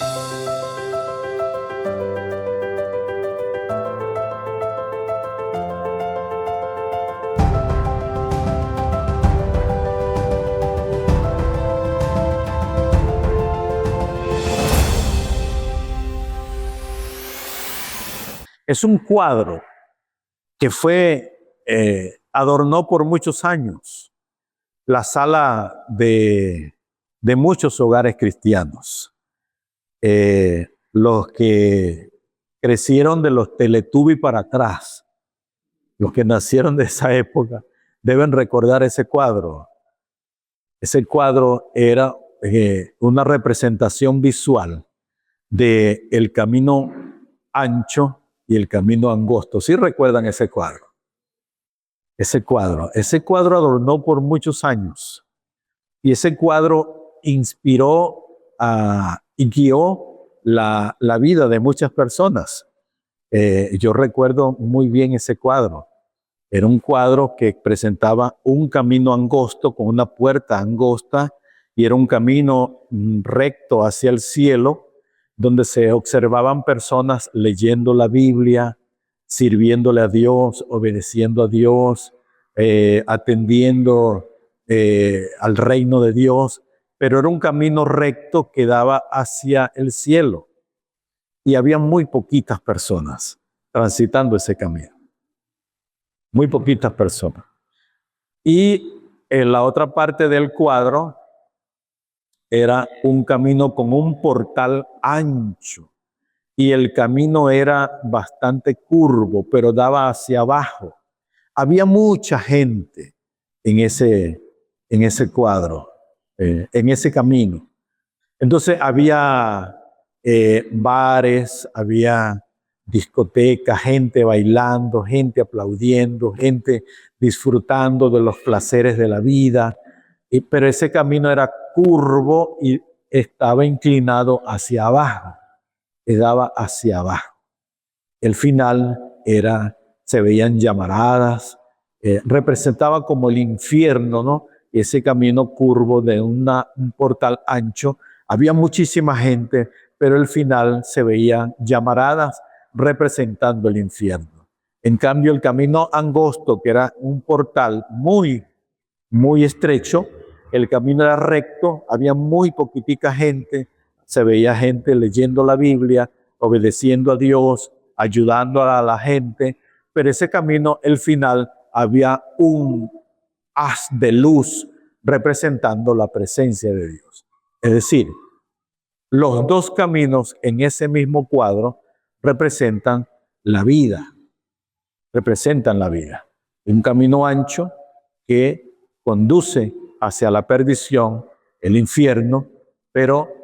Es un cuadro que adornó por muchos años la sala de muchos hogares cristianos. Los que crecieron de los Teletubbies para atrás, los que nacieron de esa época, deben recordar ese cuadro. Ese cuadro era una representación visual del camino ancho y el camino angosto. ¿Sí recuerdan ese cuadro? Ese cuadro adornó por muchos años. Y ese cuadro inspiró y guió la vida de muchas personas. Yo recuerdo muy bien ese cuadro. Era un cuadro que presentaba un camino angosto con una puerta angosta y era un camino recto hacia el cielo, donde se observaban personas leyendo la Biblia, sirviéndole a Dios, obedeciendo a Dios, atendiendo al reino de Dios, pero era un camino recto que daba hacia el cielo. Y había muy poquitas personas transitando ese camino. Muy poquitas personas. Y en la otra parte del cuadro era un camino con un portal ancho. Y el camino era bastante curvo, pero daba hacia abajo. Había mucha gente en ese cuadro, en ese camino. Entonces había bares, había discotecas, gente bailando, gente aplaudiendo, gente disfrutando de los placeres de la vida. Pero ese camino era curvo y estaba inclinado hacia abajo. Daba hacia abajo. El final se veían llamaradas, representaba como el infierno, ¿no? Ese camino curvo de un portal ancho. Había muchísima gente, pero el final se veían llamaradas representando el infierno. En cambio, el camino angosto, que era un portal muy, muy estrecho, el camino era recto, había muy poquitica gente, se veía gente leyendo la Biblia, obedeciendo a Dios, ayudando a la gente, pero ese camino, el final, había un haz de luz representando la presencia de Dios. Es decir, los dos caminos en ese mismo cuadro representan la vida. Representan la vida. Un camino ancho que conduce hacia la perdición, el infierno, pero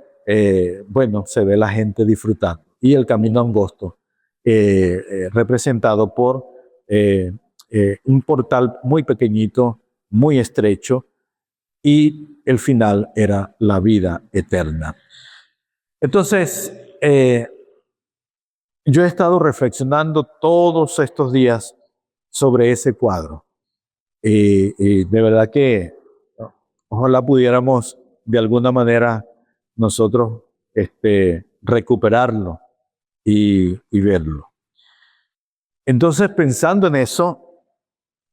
bueno, se ve la gente disfrutando. Y el camino angosto, representado por un portal muy pequeñito, muy estrecho, y el final era la vida eterna. Entonces, yo he estado reflexionando todos estos días sobre ese cuadro. De verdad que ojalá pudiéramos de alguna manera nosotros recuperarlo y verlo. Entonces, pensando en eso,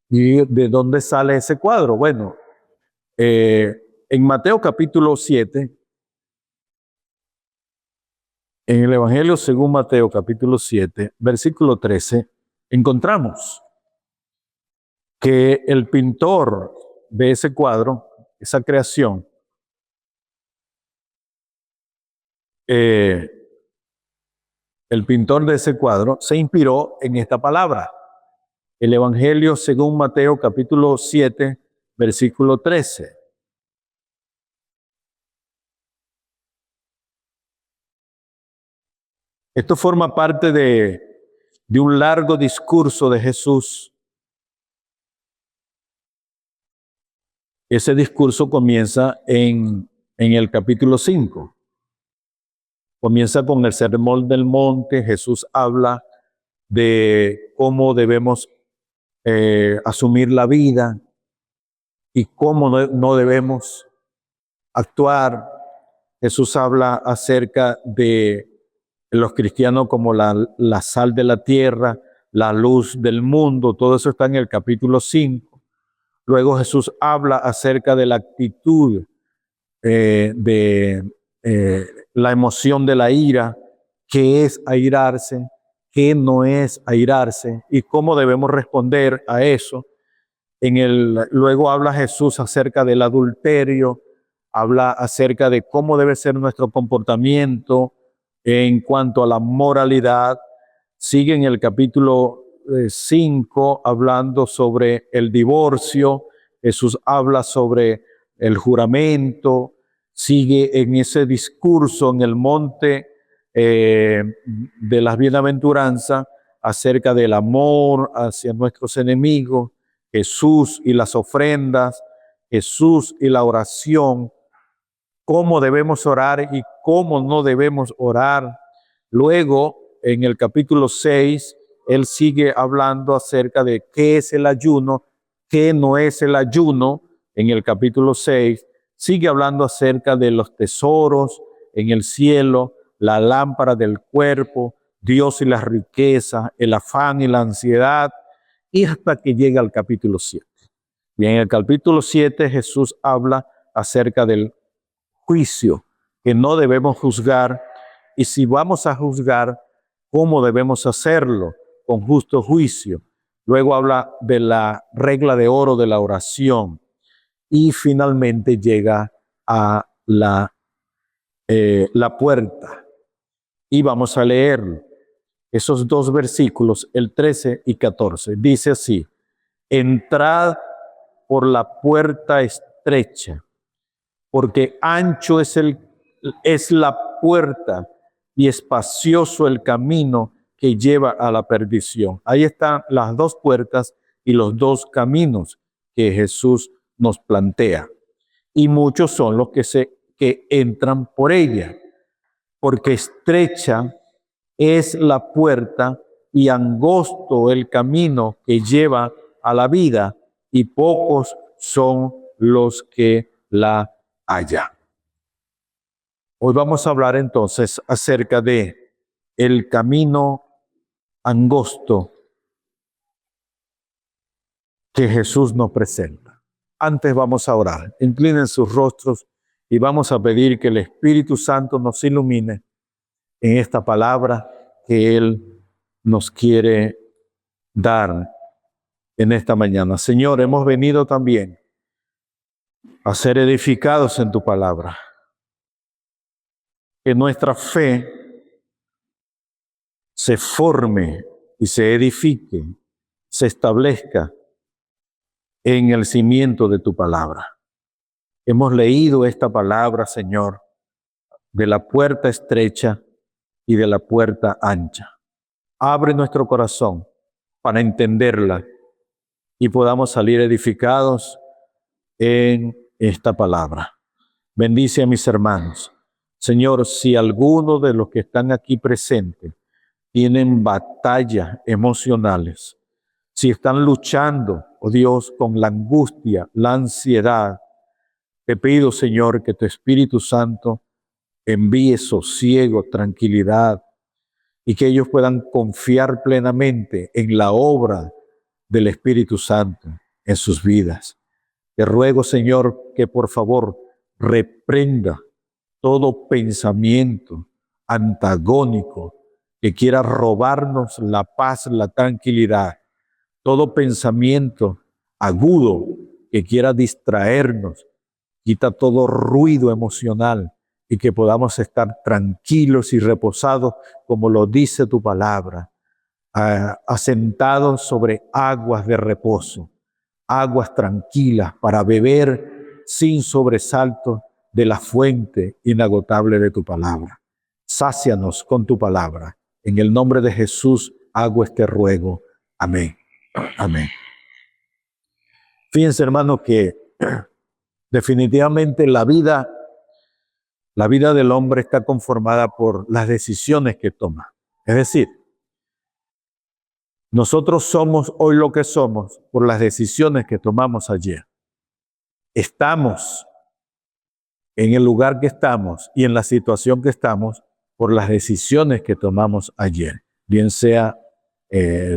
¿y de dónde sale ese cuadro? Bueno, en Mateo capítulo 7, en el Evangelio según Mateo capítulo 7, versículo 13, encontramos que el pintor de ese cuadro, esa creación, el pintor de ese cuadro se inspiró en esta palabra. El Evangelio según Mateo capítulo 7, versículo 13. Esto forma parte de un largo discurso de Jesús. Ese discurso comienza en el capítulo 5. Comienza con el Sermón del Monte. Jesús habla de cómo debemos asumir la vida y cómo no debemos actuar. Jesús habla acerca de los cristianos como la sal de la tierra, la luz del mundo. Todo eso está en el capítulo 5. Luego Jesús habla acerca de la actitud, de la emoción de la ira, qué es airarse, qué no es airarse y cómo debemos responder a eso. Luego habla Jesús acerca del adulterio, habla acerca de cómo debe ser nuestro comportamiento en cuanto a la moralidad. Sigue en el capítulo 5 hablando sobre el divorcio. Jesús habla sobre el juramento. Sigue en ese discurso en el monte de las bienaventuranzas acerca del amor hacia nuestros enemigos, Jesús y las ofrendas, Jesús y la oración, cómo debemos orar y cómo no debemos orar. Luego, en el capítulo 6, él sigue hablando acerca de qué es el ayuno, qué no es el ayuno. En el capítulo 6, sigue hablando acerca de los tesoros en el cielo, la lámpara del cuerpo, Dios y las riquezas, el afán y la ansiedad, y hasta que llega al capítulo 7. Y en el capítulo 7 Jesús habla acerca del juicio, que no debemos juzgar, y si vamos a juzgar, ¿cómo debemos hacerlo? Con justo juicio. Luego habla de la regla de oro de la oración, y finalmente llega a la puerta. Y vamos a leerlo. Esos dos versículos, el 13 y 14, dice así: entrad por la puerta estrecha, porque ancho es la puerta y espacioso el camino que lleva a la perdición. Ahí están las dos puertas y los dos caminos que Jesús nos plantea. Y muchos son los que entran por ella, porque estrecha es la puerta y angosto el camino que lleva a la vida, y pocos son los que la hallan. Hoy vamos a hablar entonces acerca de el camino angosto que Jesús nos presenta. Antes vamos a orar. Inclinen sus rostros y vamos a pedir que el Espíritu Santo nos ilumine en esta palabra que Él nos quiere dar en esta mañana. Señor, hemos venido también a ser edificados en tu palabra. Que nuestra fe se forme y se edifique, se establezca en el cimiento de tu palabra. Hemos leído esta palabra, Señor, de la puerta estrecha y de la puerta ancha. Abre nuestro corazón para entenderla y podamos salir edificados en esta palabra. Bendice a mis hermanos. Señor, si alguno de los que están aquí presentes tienen batallas emocionales, si están luchando, oh Dios, con la angustia, la ansiedad, te pido, Señor, que tu Espíritu Santo envíe sosiego, tranquilidad, y que ellos puedan confiar plenamente en la obra del Espíritu Santo en sus vidas. Te ruego, Señor, que por favor reprenda todo pensamiento antagónico que quiera robarnos la paz, la tranquilidad, todo pensamiento agudo que quiera distraernos. Quita todo ruido emocional y que podamos estar tranquilos y reposados, como lo dice tu palabra, asentados sobre aguas de reposo, aguas tranquilas para beber sin sobresalto de la fuente inagotable de tu palabra. Sácianos con tu palabra. En el nombre de Jesús hago este ruego. Amén. Amén. Fíjense, hermano, que definitivamente la vida del hombre está conformada por las decisiones que toma. Es decir, nosotros somos hoy lo que somos por las decisiones que tomamos ayer. Estamos en el lugar que estamos y en la situación que estamos por las decisiones que tomamos ayer, bien sea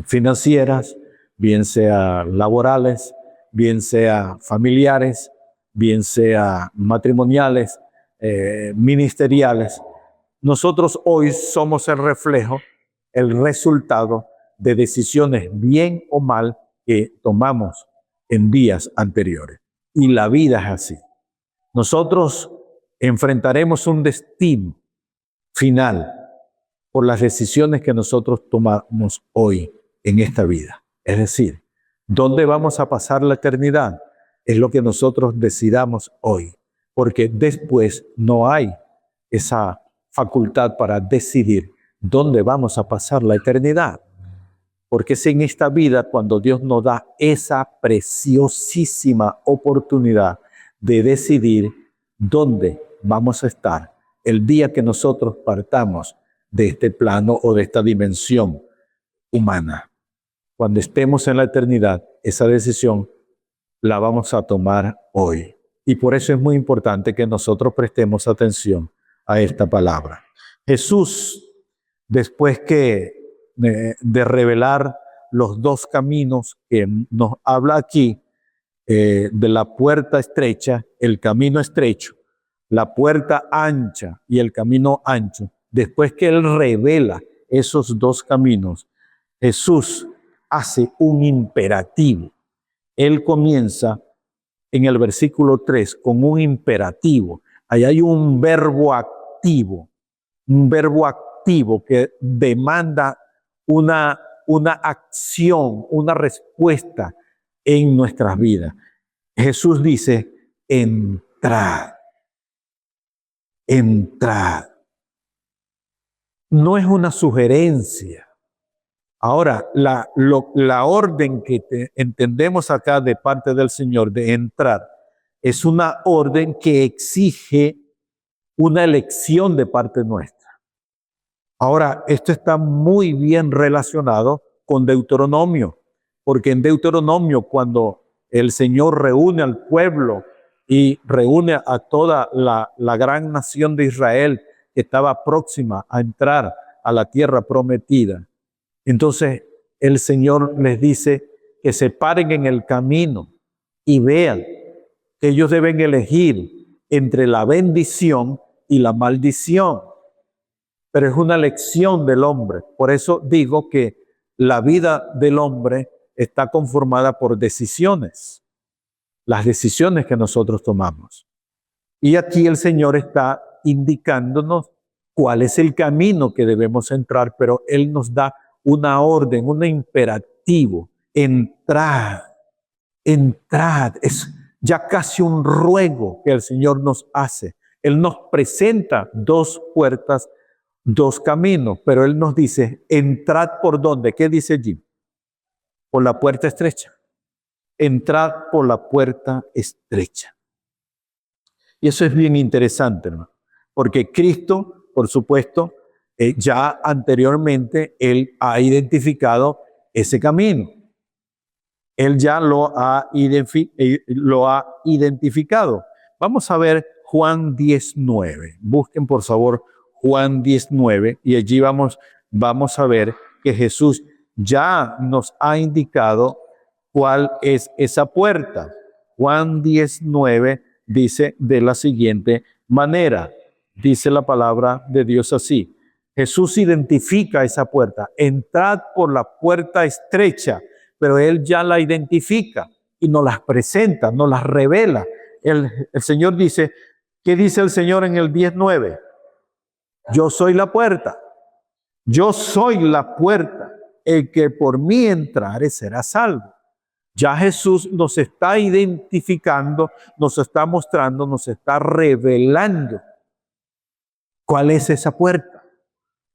financieras, bien sea laborales, bien sea familiares, bien sea matrimoniales, ministeriales. Nosotros hoy somos el reflejo, el resultado de decisiones bien o mal que tomamos en días anteriores. Y la vida es así. Nosotros enfrentaremos un destino final por las decisiones que nosotros tomamos hoy en esta vida. Es decir, ¿dónde vamos a pasar la eternidad? Es lo que nosotros decidamos hoy, porque después no hay esa facultad para decidir dónde vamos a pasar la eternidad. Porque es en esta vida cuando Dios nos da esa preciosísima oportunidad de decidir dónde vamos a estar el día que nosotros partamos de este plano o de esta dimensión humana. Cuando estemos en la eternidad, esa decisión la vamos a tomar hoy. Y por eso es muy importante que nosotros prestemos atención a esta palabra. Jesús, después de revelar los dos caminos que nos habla aquí, de la puerta estrecha, el camino estrecho, la puerta ancha y el camino ancho, después que Él revela esos dos caminos, Jesús hace un imperativo. Él comienza en el versículo 3 con un imperativo. Ahí hay un verbo activo que demanda una acción, una respuesta en nuestras vidas. Jesús dice, entrad. Entrad. No es una sugerencia. Ahora, la orden que entendemos acá de parte del Señor de entrar es una orden que exige una elección de parte nuestra. Ahora, esto está muy bien relacionado con Deuteronomio, porque en Deuteronomio, cuando el Señor reúne al pueblo y reúne a toda la gran nación de Israel que estaba próxima a entrar a la tierra prometida, entonces el Señor les dice que se paren en el camino y vean que ellos deben elegir entre la bendición y la maldición. Pero es una elección del hombre. Por eso digo que la vida del hombre está conformada por decisiones. Las decisiones que nosotros tomamos. Y aquí el Señor está indicándonos cuál es el camino que debemos entrar, pero Él nos da una orden, un imperativo. Entrad, entrad. Es ya casi un ruego que el Señor nos hace. Él nos presenta dos puertas, dos caminos, pero Él nos dice, entrad por ¿dónde? ¿Qué dice allí? Por la puerta estrecha. Entrad por la puerta estrecha. Y eso es bien interesante, ¿no? Porque Cristo, por supuesto, ya anteriormente Él ha identificado ese camino. Él ya lo ha identificado. Vamos a ver Juan 19. Busquen, por favor, Juan 19 y allí vamos a ver que Jesús ya nos ha indicado cuál es esa puerta. Juan 19 dice de la siguiente manera, dice la palabra de Dios así. Jesús identifica esa puerta. Entrad por la puerta estrecha, pero Él ya la identifica y nos las presenta, nos las revela. El Señor dice, ¿qué dice el Señor en el 19? Yo soy la puerta. Yo soy la puerta. El que por mí entrare será salvo. Ya Jesús nos está identificando, nos está mostrando, nos está revelando cuál es esa puerta.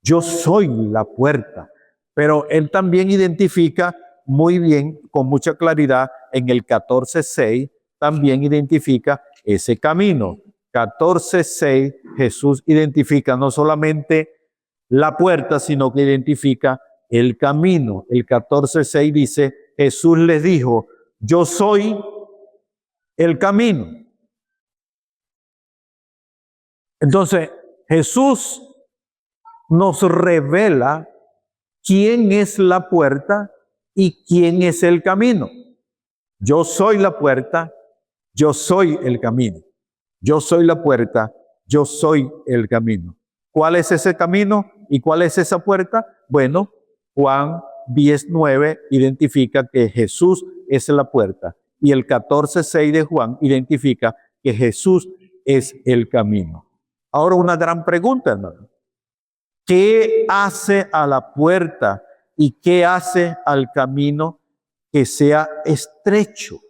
Yo soy la puerta. Pero Él también identifica muy bien, con mucha claridad, en el 14:6, también identifica ese camino. 14:6, Jesús identifica no solamente la puerta, sino que identifica el camino. El 14:6 dice, Jesús les dijo, yo soy el camino. Entonces, Jesús nos revela quién es la puerta y quién es el camino. Yo soy la puerta, yo soy el camino. Yo soy la puerta, yo soy el camino. ¿Cuál es ese camino y cuál es esa puerta? Bueno, Juan 10:9 identifica que Jesús es la puerta y el 14:6 de Juan identifica que Jesús es el camino. Ahora una gran pregunta, hermano. ¿Qué hace a la puerta y qué hace al camino que sea estrecho?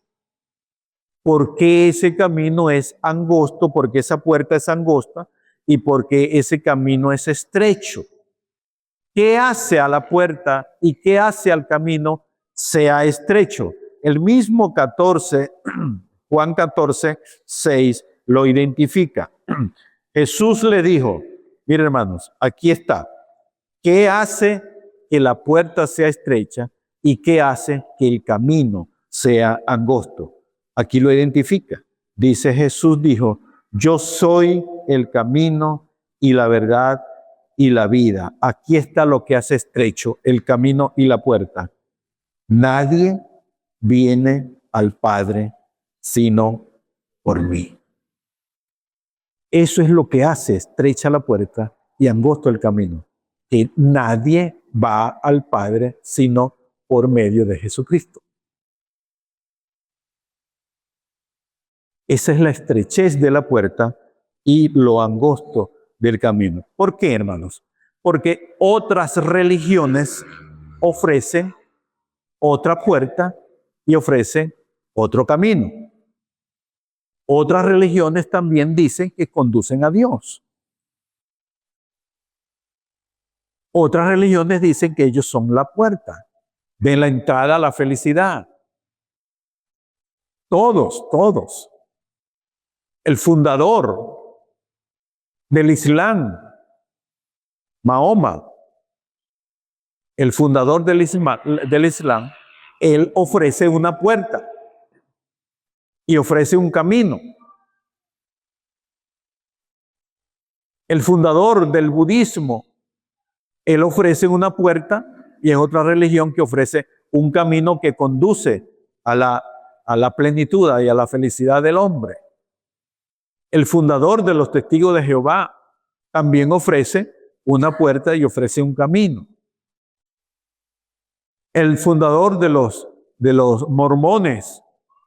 ¿Por qué ese camino es angosto? ¿Por qué esa puerta es angosta? ¿Y por qué ese camino es estrecho? ¿Qué hace a la puerta y qué hace al camino sea estrecho? El mismo Juan 14:6 lo identifica. Jesús le dijo, miren hermanos, aquí está. ¿Qué hace que la puerta sea estrecha y qué hace que el camino sea angosto? Aquí lo identifica. Dice Jesús dijo, yo soy el camino y la verdad y la vida. Aquí está lo que hace estrecho el camino y la puerta. Nadie viene al Padre sino por mí. Eso es lo que hace estrecha la puerta y angosto el camino. Que nadie va al Padre sino por medio de Jesucristo. Esa es la estrechez de la puerta y lo angosto del camino. ¿Por qué, hermanos? Porque otras religiones ofrecen otra puerta y ofrecen otro camino. Otras religiones también dicen que conducen a Dios. Otras religiones dicen que ellos son la puerta de la entrada a la felicidad. Todos. El fundador del Islam, Mahoma, el fundador del Islam, él ofrece una puerta y ofrece un camino. El fundador del budismo, él ofrece una puerta y es otra religión que ofrece un camino que conduce a la plenitud y a la felicidad del hombre. El fundador de los Testigos de Jehová también ofrece una puerta y ofrece un camino. El fundador de los mormones,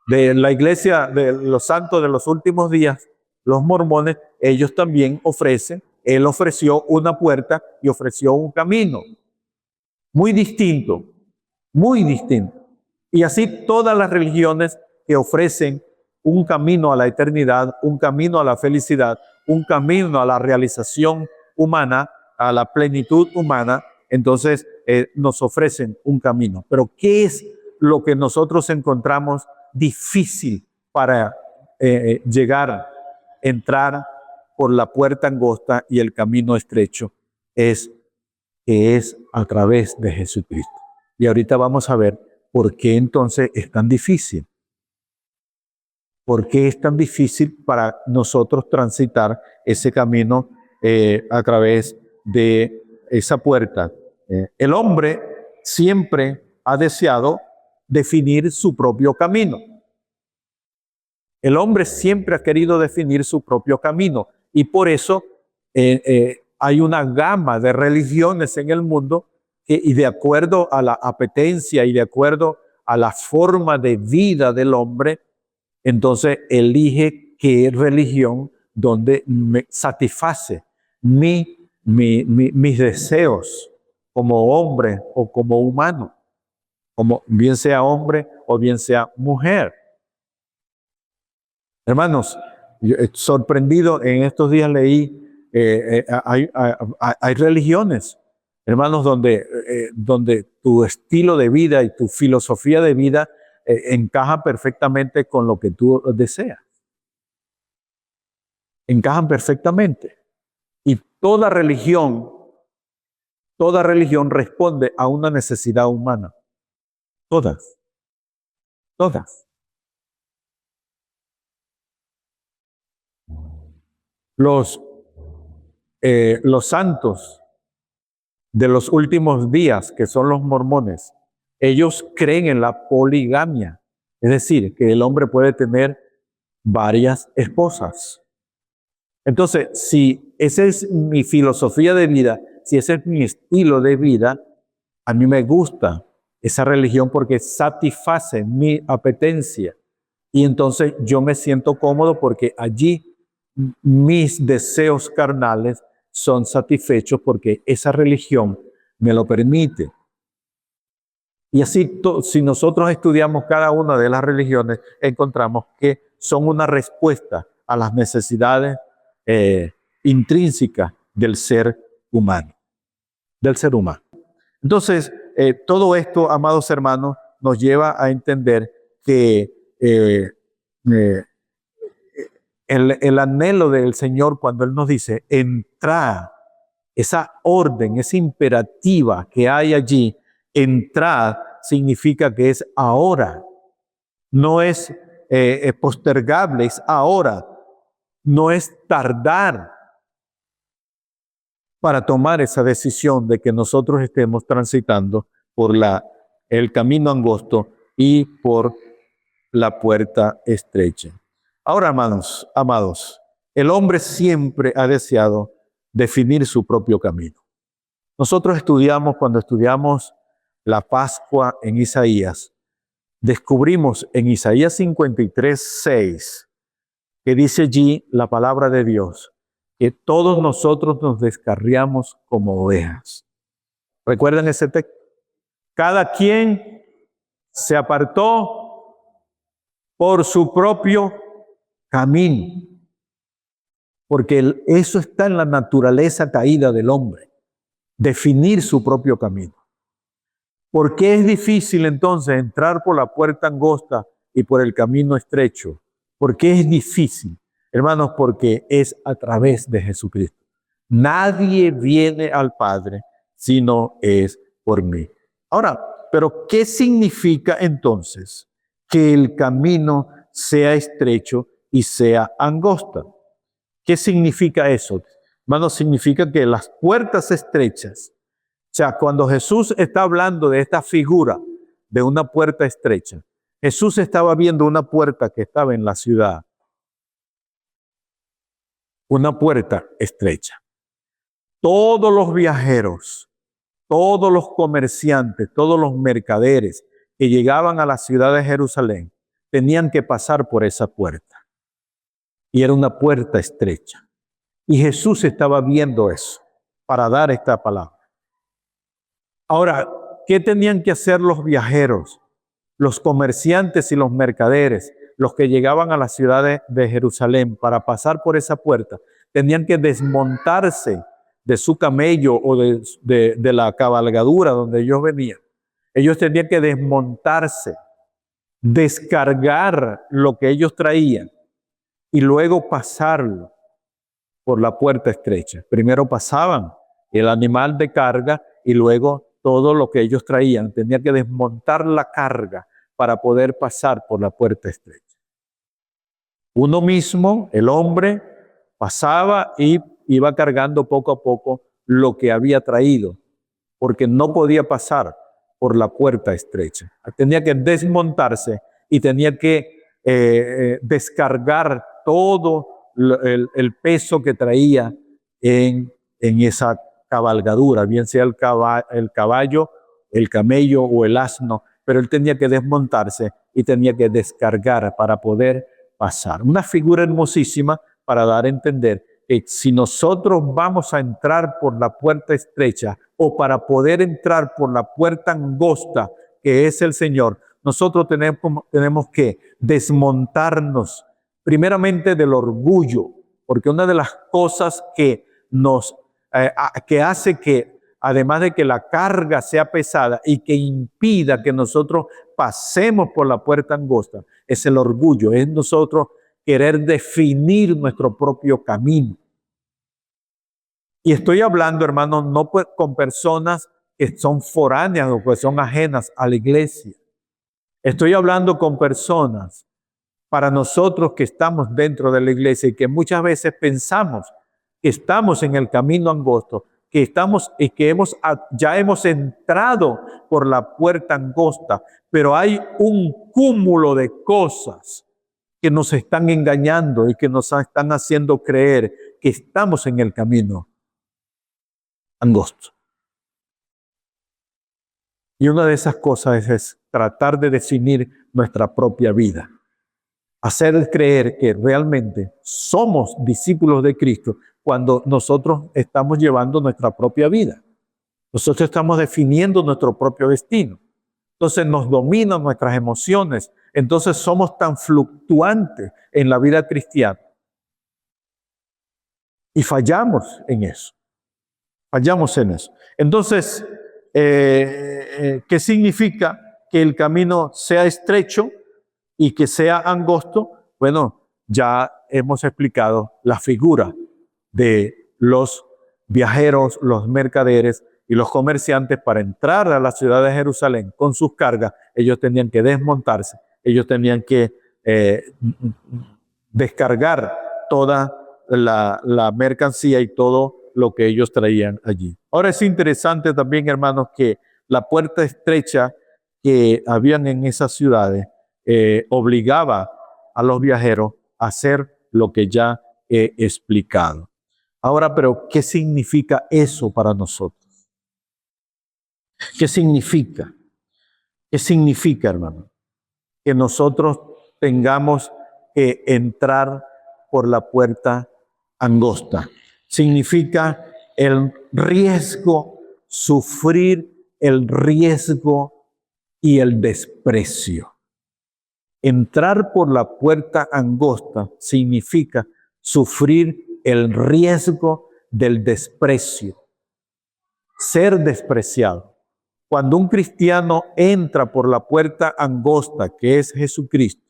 de la iglesia de los santos de los últimos días, los mormones, ellos también él ofreció una puerta y ofreció un camino. Muy distinto, muy distinto. Y así todas las religiones que ofrecen un camino a la eternidad, un camino a la felicidad, un camino a la realización humana, a la plenitud humana, entonces nos ofrecen un camino. Pero ¿qué es lo que nosotros encontramos difícil para entrar por la puerta angosta y el camino estrecho? Es que es a través de Jesucristo. Y ahorita vamos a ver por qué entonces es tan difícil. ¿Por qué es tan difícil para nosotros transitar ese camino a través de esa puerta? El hombre siempre ha deseado definir su propio camino. El hombre siempre ha querido definir su propio camino y por eso hay una gama de religiones en el mundo y de acuerdo a la apetencia y de acuerdo a la forma de vida del hombre, entonces elige qué religión donde me satisface mis deseos como hombre o como humano, como bien sea hombre o bien sea mujer. Hermanos, yo, sorprendido, en estos días leí, hay religiones, hermanos, donde tu estilo de vida y tu filosofía de vida encaja perfectamente con lo que tú deseas. Encajan perfectamente. Y toda religión responde a una necesidad humana. Todas. Los los santos de los últimos días, que son los mormones, ellos creen en la poligamia, es decir, que el hombre puede tener varias esposas. Entonces, si esa es mi filosofía de vida, si ese es mi estilo de vida, a mí me gusta esa religión porque satisface mi apetencia. Y entonces yo me siento cómodo porque allí mis deseos carnales son satisfechos porque esa religión me lo permite. Y así, si nosotros estudiamos cada una de las religiones, encontramos que son una respuesta a las necesidades intrínsecas del ser humano. Entonces, todo esto, amados hermanos, nos lleva a entender que el anhelo del Señor cuando Él nos dice, entrad, esa orden, esa imperativa que hay allí, entrad, significa que es ahora, no es postergable, es ahora, no es tardar para tomar esa decisión de que nosotros estemos transitando por el camino angosto y por la puerta estrecha. Ahora, amados, el hombre siempre ha deseado definir su propio camino. Nosotros cuando estudiamos la Pascua en Isaías, descubrimos en Isaías 53:6, que dice allí la palabra de Dios, que todos nosotros nos descarriamos como ovejas. ¿Recuerdan ese texto? Cada quien se apartó por su propio camino, porque eso está en la naturaleza caída del hombre, definir su propio camino. ¿Por qué es difícil entonces entrar por la puerta angosta y por el camino estrecho? ¿Por qué es difícil? Hermanos, porque es a través de Jesucristo. Nadie viene al Padre si no es por mí. Ahora, ¿pero qué significa entonces que el camino sea estrecho y sea angosta? ¿Qué significa eso? Hermanos, significa que las puertas estrechas, o sea, cuando Jesús está hablando de esta figura de una puerta estrecha, Jesús estaba viendo una puerta que estaba en la ciudad. Una puerta estrecha. Todos los viajeros, todos los comerciantes, todos los mercaderes que llegaban a la ciudad de Jerusalén tenían que pasar por esa puerta. Y era una puerta estrecha. Y Jesús estaba viendo eso para dar esta palabra. Ahora, ¿qué tenían que hacer los viajeros, los comerciantes y los mercaderes? Los que llegaban a la ciudad de Jerusalén para pasar por esa puerta, tenían que desmontarse de su camello o de la cabalgadura donde ellos venían. Ellos tenían que desmontarse, descargar lo que ellos traían y luego pasarlo por la puerta estrecha. Primero pasaban el animal de carga y luego todo lo que ellos traían. Tenían que desmontar la carga para poder pasar por la puerta estrecha. Uno mismo, el hombre, pasaba y iba cargando poco a poco lo que había traído, porque no podía pasar por la puerta estrecha. Tenía que desmontarse y tenía que descargar todo el peso que traía en esa cabalgadura, bien sea el caballo, el camello o el asno, pero él tenía que desmontarse y tenía que descargar para poder pasar. Una figura hermosísima para dar a entender que si nosotros vamos a entrar por la puerta estrecha o para poder entrar por la puerta angosta que es el Señor, nosotros tenemos que desmontarnos primeramente del orgullo, porque una de las cosas que que hace que, además de que la carga sea pesada y que impida que nosotros pasemos por la puerta angosta, es el orgullo, es nosotros querer definir nuestro propio camino. Y estoy hablando, hermanos, no con personas que son foráneas o que son ajenas a la iglesia. Estoy hablando con personas, para nosotros que estamos dentro de la iglesia y que muchas veces pensamos que estamos en el camino angosto, que ya hemos entrado por la puerta angosta, pero hay un cúmulo de cosas que nos están engañando y que nos están haciendo creer que estamos en el camino angosto. Y una de esas cosas es tratar de definir nuestra propia vida. Hacer creer que realmente somos discípulos de Cristo cuando nosotros estamos llevando nuestra propia vida. Nosotros estamos definiendo nuestro propio destino. Entonces nos dominan nuestras emociones. Entonces somos tan fluctuantes en la vida cristiana. Y fallamos en eso. Fallamos en eso. Entonces, ¿qué significa que el camino sea estrecho y que sea angosto? Bueno, ya hemos explicado la figura de los viajeros, los mercaderes y los comerciantes. Para entrar a la ciudad de Jerusalén con sus cargas, ellos tenían que desmontarse, ellos tenían que descargar toda la mercancía y todo lo que ellos traían allí. Ahora es interesante también, hermanos, que la puerta estrecha que habían en esas ciudades obligaba a los viajeros a hacer lo que ya he explicado. Ahora, pero, ¿qué significa eso para nosotros? ¿Qué significa? ¿Qué significa, hermano? Que nosotros tengamos que entrar por la puerta angosta. Significa el riesgo, sufrir el riesgo y el desprecio. Entrar por la puerta angosta significa sufrir el riesgo del desprecio, ser despreciado. Cuando un cristiano entra por la puerta angosta, que es Jesucristo,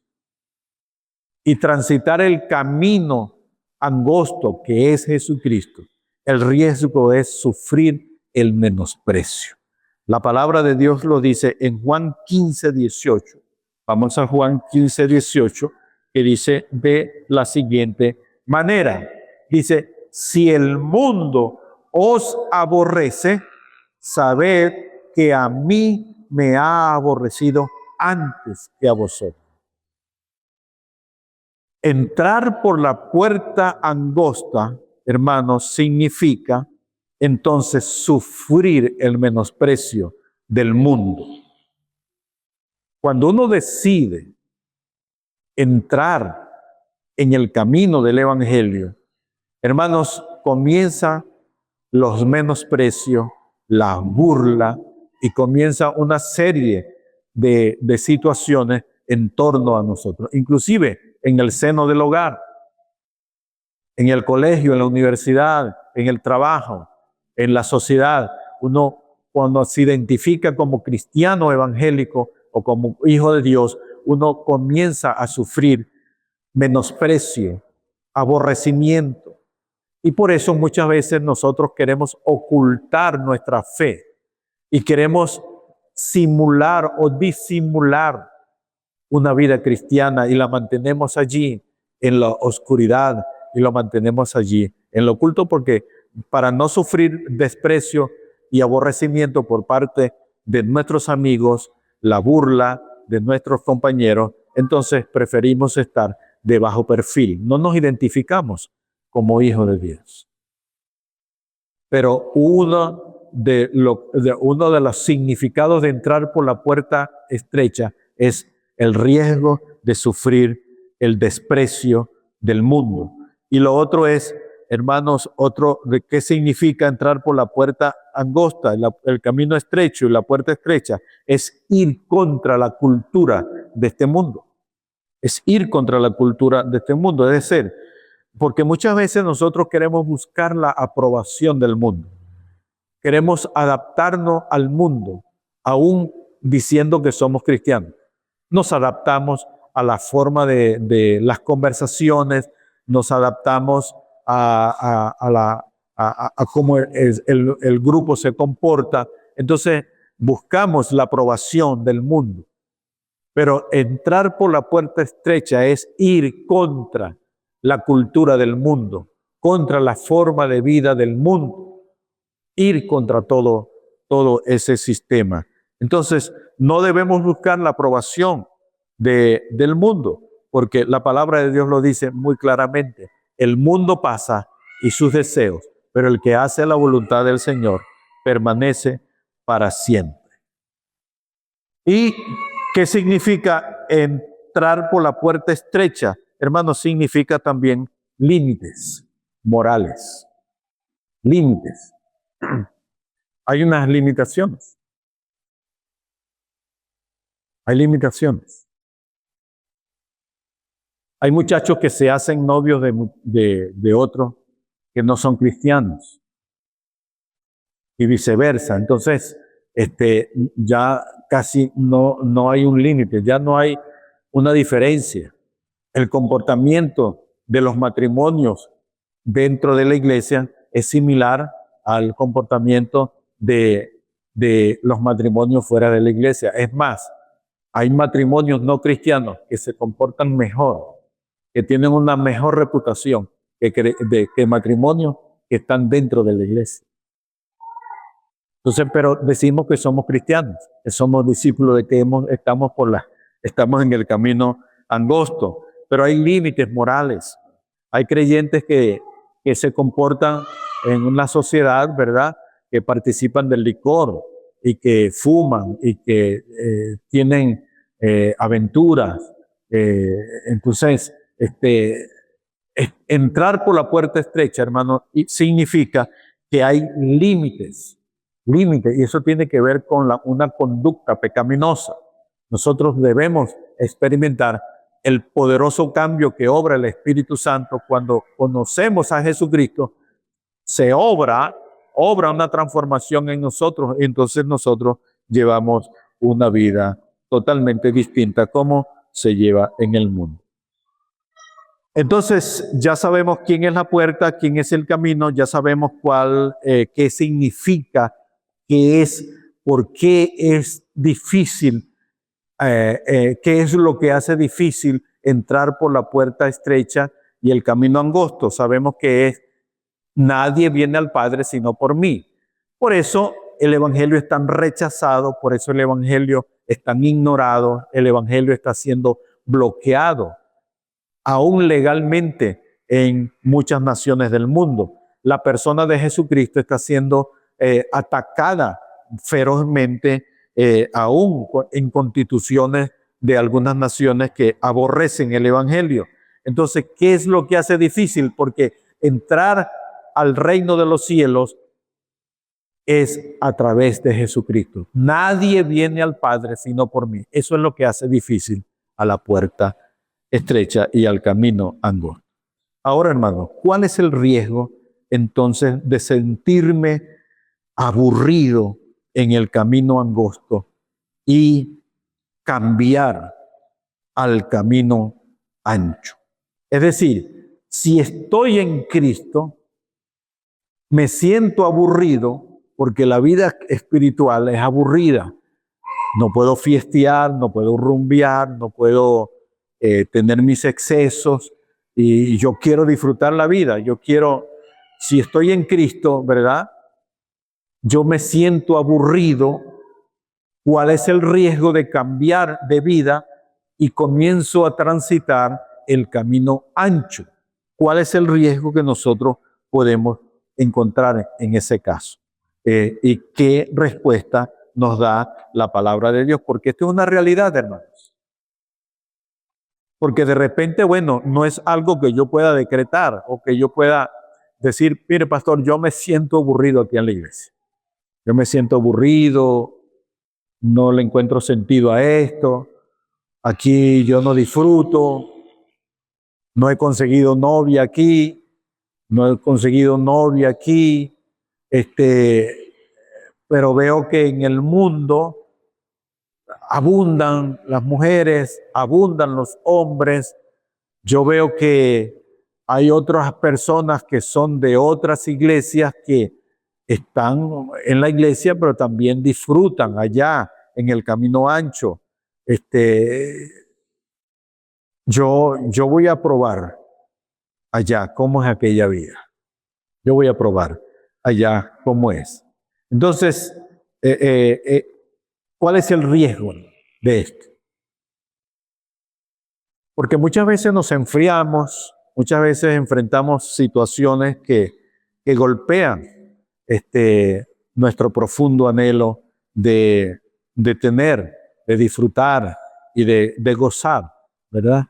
y transitar el camino angosto, que es Jesucristo, el riesgo es sufrir el menosprecio. La palabra de Dios lo dice en Juan 15:18. Vamos a Juan 15:18, que dice de la siguiente manera. Dice, si el mundo os aborrece, sabed que a mí me ha aborrecido antes que a vosotros. Entrar por la puerta angosta, hermanos, significa entonces sufrir el menosprecio del mundo. Cuando uno decide entrar en el camino del Evangelio, hermanos, comienza los menosprecios, la burla y comienza una serie de situaciones en torno a nosotros, inclusive en el seno del hogar, en el colegio, en la universidad, en el trabajo, en la sociedad. Uno, cuando se identifica como cristiano evangélico o como hijo de Dios, uno comienza a sufrir menosprecio, aborrecimiento. Y por eso muchas veces nosotros queremos ocultar nuestra fe y queremos simular o disimular una vida cristiana y la mantenemos allí en la oscuridad y lo mantenemos allí en lo oculto, porque para no sufrir desprecio y aborrecimiento por parte de nuestros amigos, la burla de nuestros compañeros, entonces preferimos estar de bajo perfil. No nos identificamos como hijos de Dios. Pero uno de los significados de entrar por la puerta estrecha es el riesgo de sufrir el desprecio del mundo. Y lo otro es, hermanos, de qué significa entrar por la puerta angosta, el camino estrecho y la puerta estrecha, es ir contra la cultura de este mundo. Es ir contra la cultura de este mundo, es decir, porque muchas veces nosotros queremos buscar la aprobación del mundo. Queremos adaptarnos al mundo, aún diciendo que somos cristianos. Nos adaptamos a la forma de las conversaciones, nos adaptamos a cómo el grupo se comporta. Entonces buscamos la aprobación del mundo. Pero entrar por la puerta estrecha es ir contra la cultura del mundo, contra la forma de vida del mundo, ir contra todo ese sistema. Entonces, no debemos buscar la aprobación del mundo, porque la palabra de Dios lo dice muy claramente. El mundo pasa y sus deseos, pero el que hace la voluntad del Señor permanece para siempre. ¿Y qué significa entrar por la puerta estrecha? Hermanos, significa también límites morales. Límites. Hay unas limitaciones. Hay limitaciones. Hay muchachos que se hacen novios de otros que no son cristianos y viceversa. Entonces, ya casi no hay un límite, ya no hay una diferencia. El comportamiento de los matrimonios dentro de la iglesia es similar al comportamiento de los matrimonios fuera de la iglesia. Es más, hay matrimonios no cristianos que se comportan mejor, que tienen una mejor reputación que matrimonios que están dentro de la iglesia. Entonces, pero decimos que somos cristianos, que somos discípulos de que estamos en el camino angosto, pero hay límites morales. Hay creyentes que se comportan en una sociedad, ¿verdad?, que participan del licor y que fuman y que tienen aventuras. Entonces, entrar por la puerta estrecha, hermano, significa que hay límites, y eso tiene que ver con una conducta pecaminosa. Nosotros debemos experimentar el poderoso cambio que obra el Espíritu Santo cuando conocemos a Jesucristo. Se obra una transformación en nosotros, y entonces nosotros llevamos una vida totalmente distinta como se lleva en el mundo. Entonces, ya sabemos quién es la puerta, quién es el camino, ya sabemos qué significa, por qué es difícil, qué es lo que hace difícil entrar por la puerta estrecha y el camino angosto. Sabemos que nadie viene al Padre sino por mí. Por eso el Evangelio es tan rechazado, por eso el Evangelio es tan ignorado, el Evangelio está siendo bloqueado aún legalmente en muchas naciones del mundo. La persona de Jesucristo está siendo atacada ferozmente aún en constituciones de algunas naciones que aborrecen el Evangelio. Entonces, ¿qué es lo que hace difícil? Porque entrar al reino de los cielos es a través de Jesucristo. Nadie viene al Padre sino por mí. Eso es lo que hace difícil a la puerta estrecha y al camino angosto. Ahora, hermano, ¿cuál es el riesgo entonces de sentirme aburrido en el camino angosto y cambiar al camino ancho? Es decir, si estoy en Cristo, me siento aburrido porque la vida espiritual es aburrida. No puedo fiestear, no puedo rumbear, no puedo tener mis excesos, y yo quiero disfrutar la vida. Si estoy en Cristo, ¿verdad?, yo me siento aburrido. ¿Cuál es el riesgo de cambiar de vida y comienzo a transitar el camino ancho? ¿Cuál es el riesgo que nosotros podemos encontrar en ese caso? ¿Y qué respuesta nos da la palabra de Dios? Porque esto es una realidad, hermanos. Porque de repente, bueno, no es algo que yo pueda decretar o que yo pueda decir, mire, pastor, yo me siento aburrido aquí en la iglesia. Yo me siento aburrido, no le encuentro sentido a esto, aquí yo no disfruto, no he conseguido novia aquí, pero veo que en el mundo abundan las mujeres, abundan los hombres. Yo veo que hay otras personas que son de otras iglesias que están en la iglesia, pero también disfrutan allá en el camino ancho. Yo voy a probar allá cómo es aquella vida. Yo voy a probar allá cómo es. Entonces, ¿cuál es el riesgo de esto? Porque muchas veces nos enfriamos, muchas veces enfrentamos situaciones que golpean nuestro profundo anhelo de tener, de disfrutar y de gozar, ¿verdad?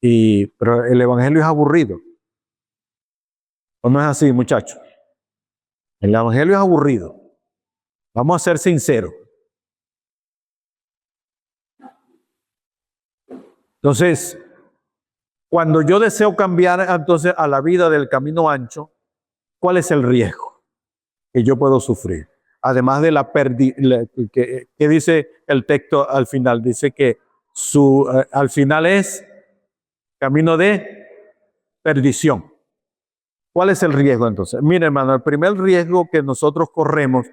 Pero el evangelio es aburrido. ¿O no es así, muchachos? El evangelio es aburrido. Vamos a ser sinceros. Entonces, cuando yo deseo cambiar entonces a la vida del camino ancho, ¿cuál es el riesgo que yo puedo sufrir? Además de la pérdida, que dice el texto al final, dice que al final es camino de perdición. ¿Cuál es el riesgo entonces? Mire, hermano, el primer riesgo que nosotros corremos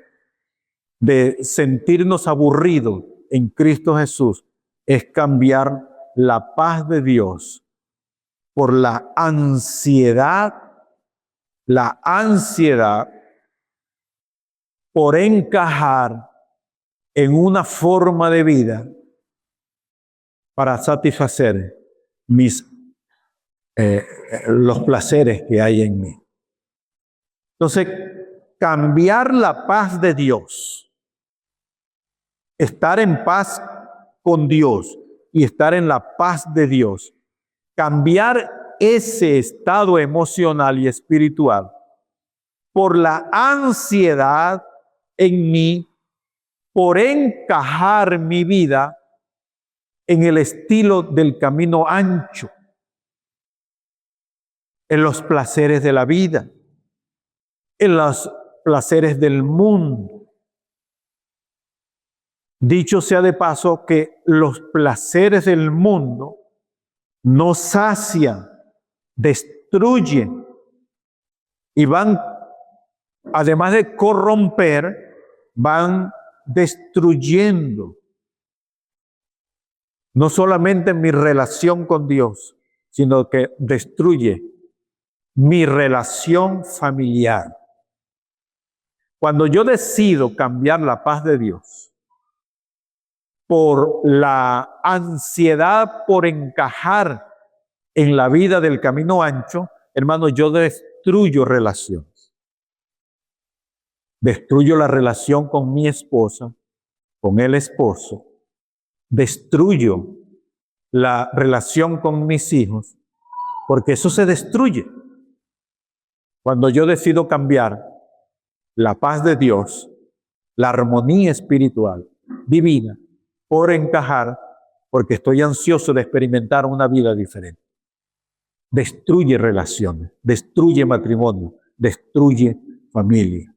de sentirnos aburridos en Cristo Jesús es cambiar la paz de Dios por la ansiedad por encajar en una forma de vida para satisfacer los placeres que hay en mí. Entonces, cambiar la paz de Dios, estar en paz con Dios y estar en la paz de Dios, cambiar ese estado emocional y espiritual por la ansiedad en mí, por encajar mi vida en el estilo del camino ancho, en los placeres de la vida, en los placeres del mundo. Dicho sea de paso que los placeres del mundo no sacian, destruyen y van, además de corromper, van destruyendo no solamente mi relación con Dios, sino que destruye mi relación familiar. Cuando yo decido cambiar la paz de Dios por la ansiedad por encajar en la vida del camino ancho, hermano, yo destruyo relaciones. Destruyo la relación con mi esposa, con el esposo. Destruyo la relación con mis hijos, porque eso se destruye. Cuando yo decido cambiar la paz de Dios, la armonía espiritual, divina, por encajar, porque estoy ansioso de experimentar una vida diferente. Destruye relaciones, destruye matrimonio, destruye familia.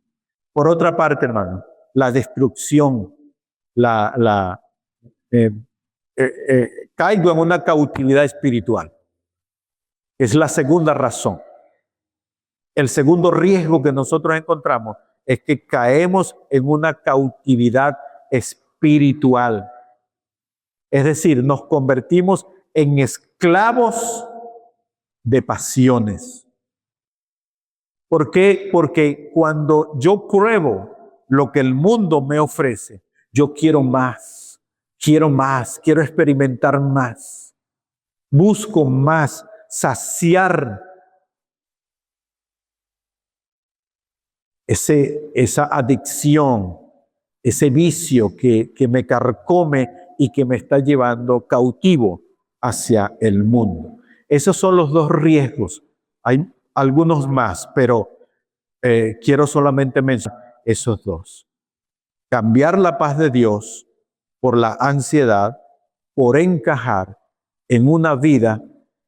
Por otra parte, hermano, la destrucción, caigo en una cautividad espiritual. Es la segunda razón. El segundo riesgo que nosotros encontramos es que caemos en una cautividad espiritual. Es decir, nos convertimos en esclavos de pasiones. ¿Por qué? Porque cuando yo pruebo lo que el mundo me ofrece, yo quiero más, quiero experimentar más, busco más, saciar esa adicción, ese vicio que me carcome y que me está llevando cautivo hacia el mundo. Esos son los dos riesgos. Hay algunos más, pero quiero solamente mencionar esos dos. Cambiar la paz de Dios por la ansiedad, por encajar en una vida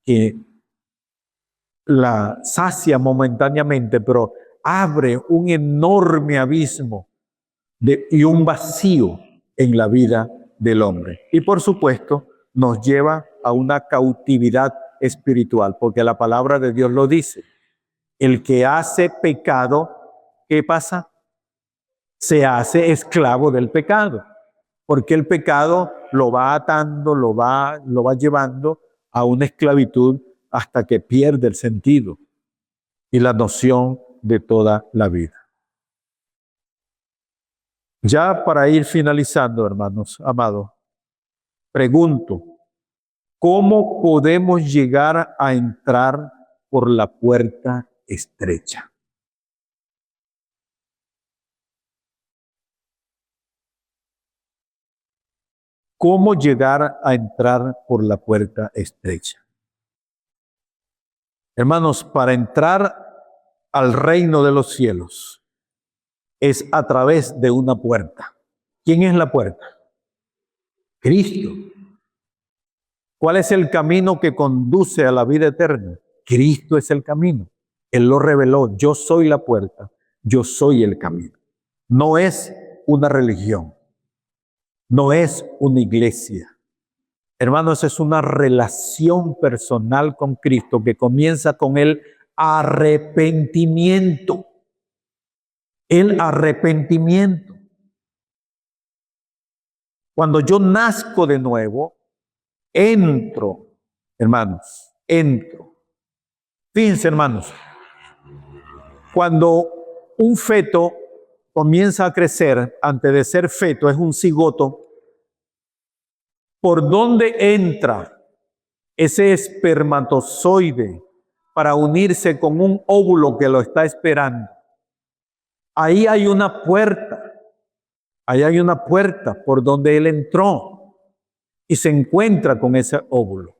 que la sacia momentáneamente, pero abre un enorme abismo y un vacío en la vida del hombre. Y por supuesto, nos lleva a una cautividad espiritual, porque la palabra de Dios lo dice. El que hace pecado, ¿qué pasa? Se hace esclavo del pecado, porque el pecado lo va atando, lo va llevando a una esclavitud hasta que pierde el sentido y la noción de toda la vida. Ya para ir finalizando, hermanos amados, pregunto, ¿cómo podemos llegar a entrar por la puerta estrecha? ¿Cómo llegar a entrar por la puerta estrecha? Hermanos, para entrar al reino de los cielos es a través de una puerta. ¿Quién es la puerta? Cristo. ¿Cuál es el camino que conduce a la vida eterna? Cristo es el camino. Él lo reveló. Yo soy la puerta. Yo soy el camino. No es una religión. No es una iglesia. Hermanos, es una relación personal con Cristo que comienza con el arrepentimiento. El arrepentimiento. Cuando yo nazco de nuevo, entro, hermanos, entro. Fíjense, hermanos, cuando un feto comienza a crecer, antes de ser feto, es un cigoto, ¿por dónde entra ese espermatozoide para unirse con un óvulo que lo está esperando? Ahí hay una puerta. Ahí hay una puerta por donde él entró y se encuentra con ese óvulo.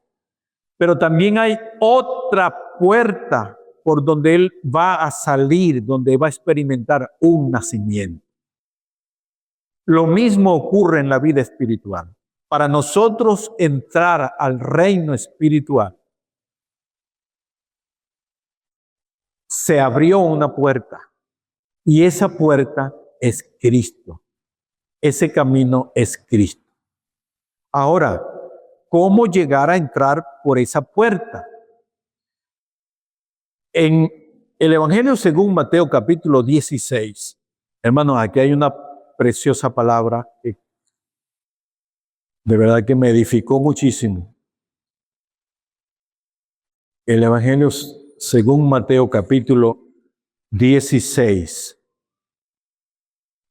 Pero también hay otra puerta por donde él va a salir, donde va a experimentar un nacimiento. Lo mismo ocurre en la vida espiritual. Para nosotros entrar al reino espiritual, se abrió una puerta y esa puerta es Cristo. Ese camino es Cristo. Ahora, ¿cómo llegar a entrar por esa puerta? En el Evangelio según Mateo capítulo 16, hermanos, aquí hay una preciosa palabra que de verdad que me edificó muchísimo. El Evangelio según Mateo capítulo 16.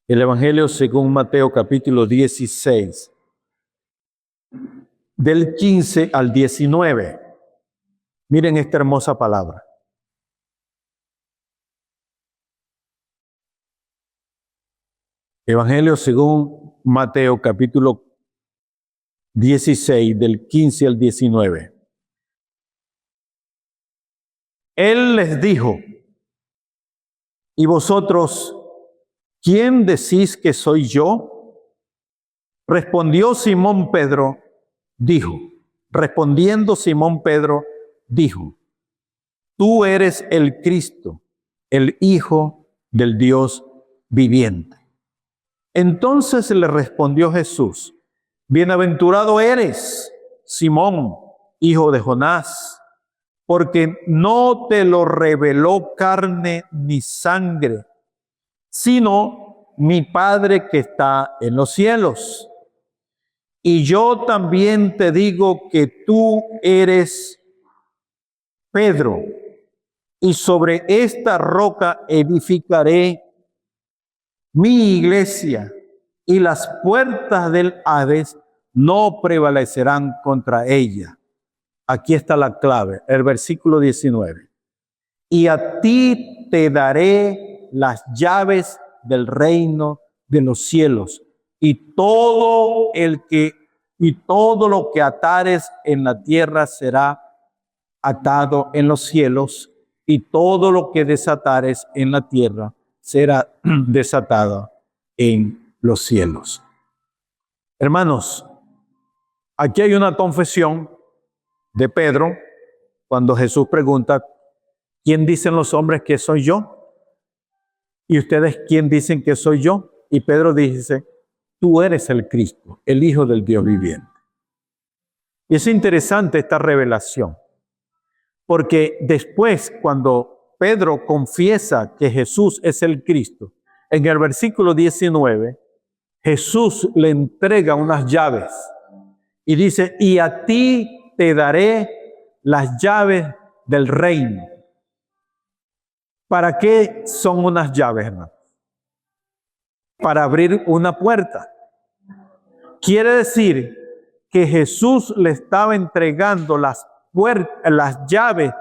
El Evangelio según Mateo capítulo 16, del 15 al 19. Miren esta hermosa palabra. Evangelio según Mateo capítulo 16, del 15 al 19. Él les dijo, ¿y vosotros quién decís que soy yo? Respondió Simón Pedro, dijo, respondiendo Simón Pedro, dijo, tú eres el Cristo, el Hijo del Dios viviente. Entonces le respondió Jesús, bienaventurado eres, Simón, hijo de Jonás, porque no te lo reveló carne ni sangre, sino mi Padre que está en los cielos. Y yo también te digo que tú eres Pedro, y sobre esta roca edificaré mi iglesia, y las puertas del Hades no prevalecerán contra ella. Aquí está la clave, el versículo 19. Y a ti te daré las llaves del reino de los cielos, y todo lo que atares en la tierra será atado en los cielos, y todo lo que desatares en la tierra será desatado en los cielos. Hermanos, aquí hay una confesión de Pedro cuando Jesús pregunta, ¿quién dicen los hombres que soy yo? ¿Y ustedes quién dicen que soy yo? Y Pedro dice, tú eres el Cristo, el Hijo del Dios viviente. Y es interesante esta revelación, porque después cuando Pedro confiesa que Jesús es el Cristo, en el versículo 19, Jesús le entrega unas llaves y dice, y a ti te daré las llaves del reino. ¿Para qué son unas llaves, hermano? Para abrir una puerta. Quiere decir que Jesús le estaba entregando las llaves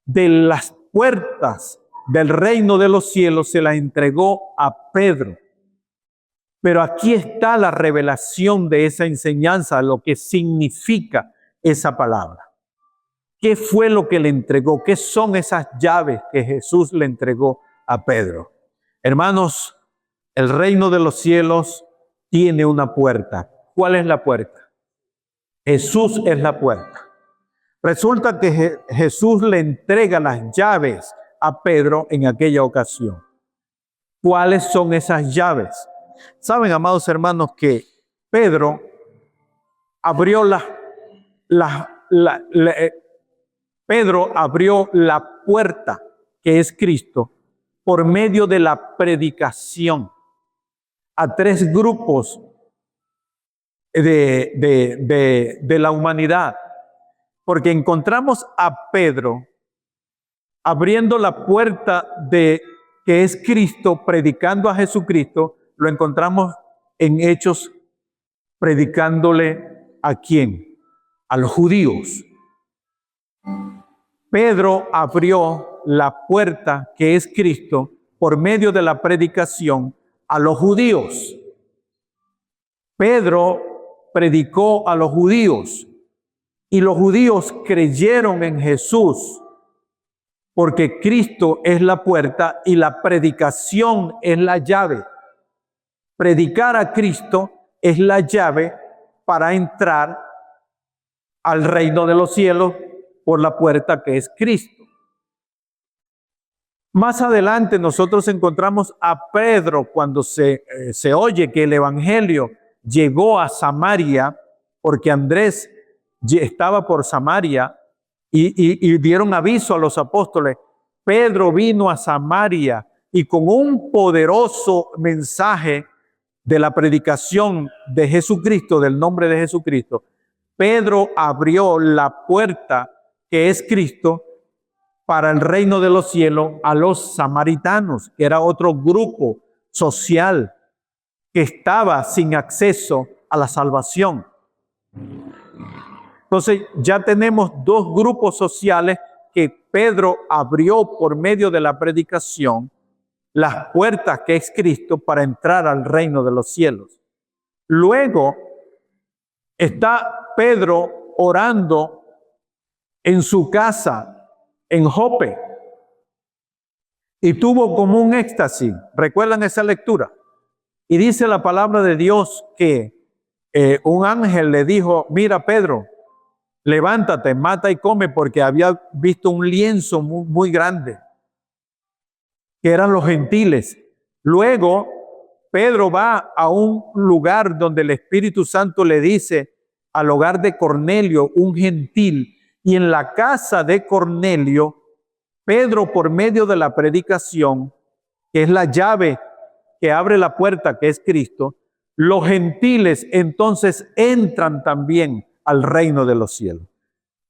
de las puertas del reino de los cielos, se las entregó a Pedro. Pero aquí está la revelación de esa enseñanza, lo que significa esa palabra. ¿Qué fue lo que le entregó? ¿Qué son esas llaves que Jesús le entregó a Pedro? Hermanos, el reino de los cielos tiene una puerta. ¿Cuál es la puerta? Jesús es la puerta. Resulta que Jesús le entrega las llaves a Pedro en aquella ocasión. ¿Cuáles son esas llaves? Saben, amados hermanos, que Pedro abrió Pedro abrió la puerta, que es Cristo, por medio de la predicación a tres grupos de la humanidad. Porque encontramos a Pedro abriendo la puerta que es Cristo, predicando a Jesucristo. Lo encontramos en Hechos, predicándole ¿a quién? A los judíos. Pedro abrió la puerta que es Cristo por medio de la predicación a los judíos. Pedro predicó a los judíos y los judíos creyeron en Jesús porque Cristo es la puerta y la predicación es la llave. Predicar a Cristo es la llave para entrar al reino de los cielos por la puerta que es Cristo. Más adelante nosotros encontramos a Pedro cuando se oye que el evangelio llegó a Samaria, porque Andrés estaba por Samaria y dieron aviso a los apóstoles. Pedro vino a Samaria y con un poderoso mensaje de la predicación de Jesucristo, del nombre de Jesucristo, Pedro abrió la puerta que es Cristo para el reino de los cielos a los samaritanos, que era otro grupo social que estaba sin acceso a la salvación. Entonces ya tenemos dos grupos sociales que Pedro abrió por medio de la predicación, las puertas que es Cristo para entrar al reino de los cielos. Luego está Pedro orando en su casa, en Jope, y tuvo como un éxtasis. ¿Recuerdan esa lectura? Y dice la palabra de Dios que un ángel le dijo: mira, Pedro, levántate, mata y come, porque había visto un lienzo muy, muy grande, que eran los gentiles. Luego, Pedro va a un lugar donde el Espíritu Santo le dice, al hogar de Cornelio, un gentil, y en la casa de Cornelio, Pedro, por medio de la predicación, que es la llave que abre la puerta, que es Cristo, los gentiles entonces entran también al reino de los cielos.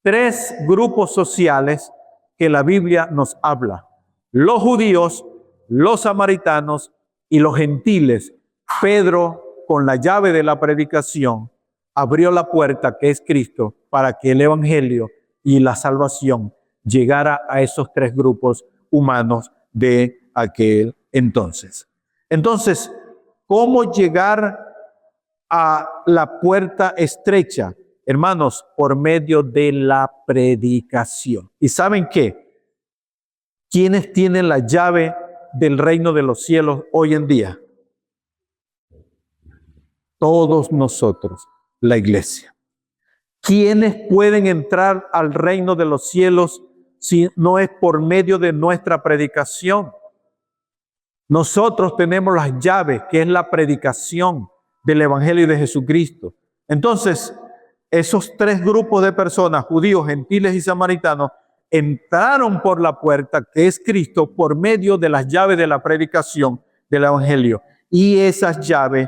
Tres grupos sociales que la Biblia nos habla: los judíos, los samaritanos y los gentiles. Pedro, con la llave de la predicación, abrió la puerta que es Cristo para que el evangelio y la salvación llegara a esos tres grupos humanos de aquel entonces. Entonces, ¿cómo llegar a la puerta estrecha? Hermanos, por medio de la predicación. ¿Y saben qué? ¿Quiénes tienen la llave del reino de los cielos hoy en día? Todos nosotros, la iglesia. ¿Quiénes pueden entrar al reino de los cielos si no es por medio de nuestra predicación? Nosotros tenemos las llaves, que es la predicación del evangelio de Jesucristo. Entonces, esos tres grupos de personas, judíos, gentiles y samaritanos, entraron por la puerta que es Cristo por medio de las llaves de la predicación del evangelio. Y esas llaves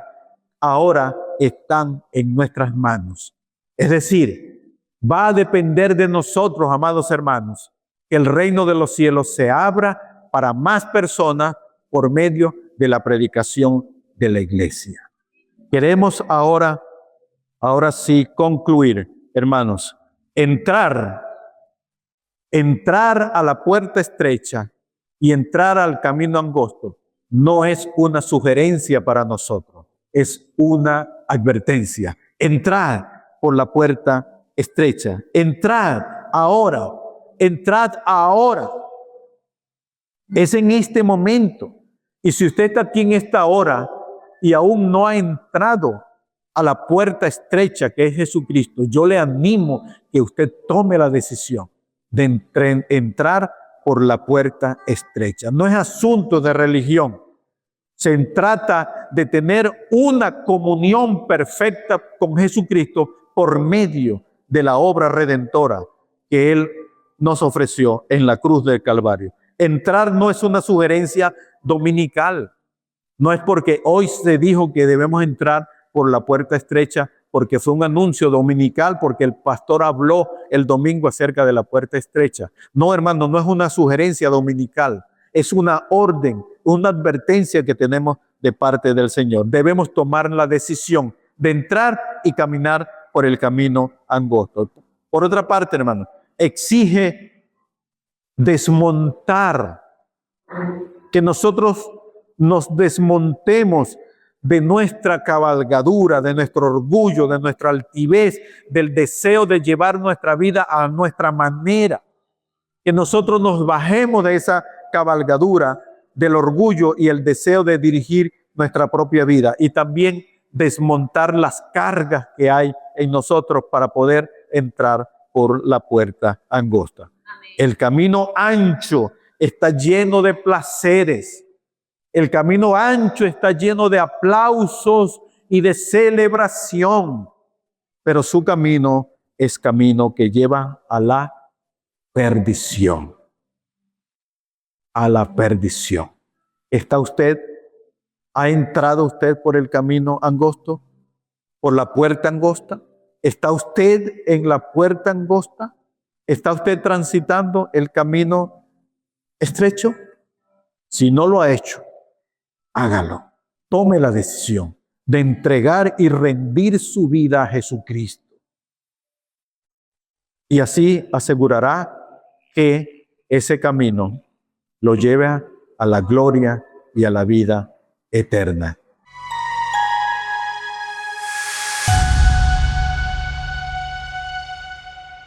ahora están en nuestras manos. Es decir, va a depender de nosotros, amados hermanos, que el reino de los cielos se abra para más personas por medio de la predicación de la iglesia. Queremos ahora sí concluir, hermanos, entrar a la puerta estrecha y entrar al camino angosto no es una sugerencia para nosotros, es una advertencia. Entrad por la puerta estrecha, entrad ahora. Es en este momento. Y si usted está aquí en esta hora y aún no ha entrado a la puerta estrecha que es Jesucristo, yo le animo que usted tome la decisión de entrar por la puerta estrecha. No es asunto de religión. Se trata de tener una comunión perfecta con Jesucristo por medio de la obra redentora que Él nos ofreció en la cruz del Calvario. Entrar no es una sugerencia dominical. No es porque hoy se dijo que debemos entrar por la puerta estrecha, porque fue un anuncio dominical, porque el pastor habló el domingo acerca de la puerta estrecha. No, hermano, no es una sugerencia dominical. Es una orden, una advertencia que tenemos de parte del Señor. Debemos tomar la decisión de entrar y caminar por el camino angosto. Por otra parte, hermano, exige desmontar, que nosotros nos desmontemos de nuestra cabalgadura, de nuestro orgullo, de nuestra altivez, del deseo de llevar nuestra vida a nuestra manera. Que nosotros nos bajemos de esa cabalgadura del orgullo y el deseo de dirigir nuestra propia vida, y también desmontar las cargas que hay en nosotros para poder entrar por la puerta angosta. Amén. El camino ancho está lleno de placeres. El camino ancho está lleno de aplausos y de celebración, pero su camino es camino que lleva a la perdición. A la perdición. ¿Ha entrado usted por el camino angosto? ¿Por la puerta angosta? ¿Está usted en la puerta angosta? ¿Está usted transitando el camino estrecho? Si no lo ha hecho, hágalo. Tome la decisión de entregar y rendir su vida a Jesucristo. Y así asegurará que ese camino lo lleve a la gloria y a la vida eterna.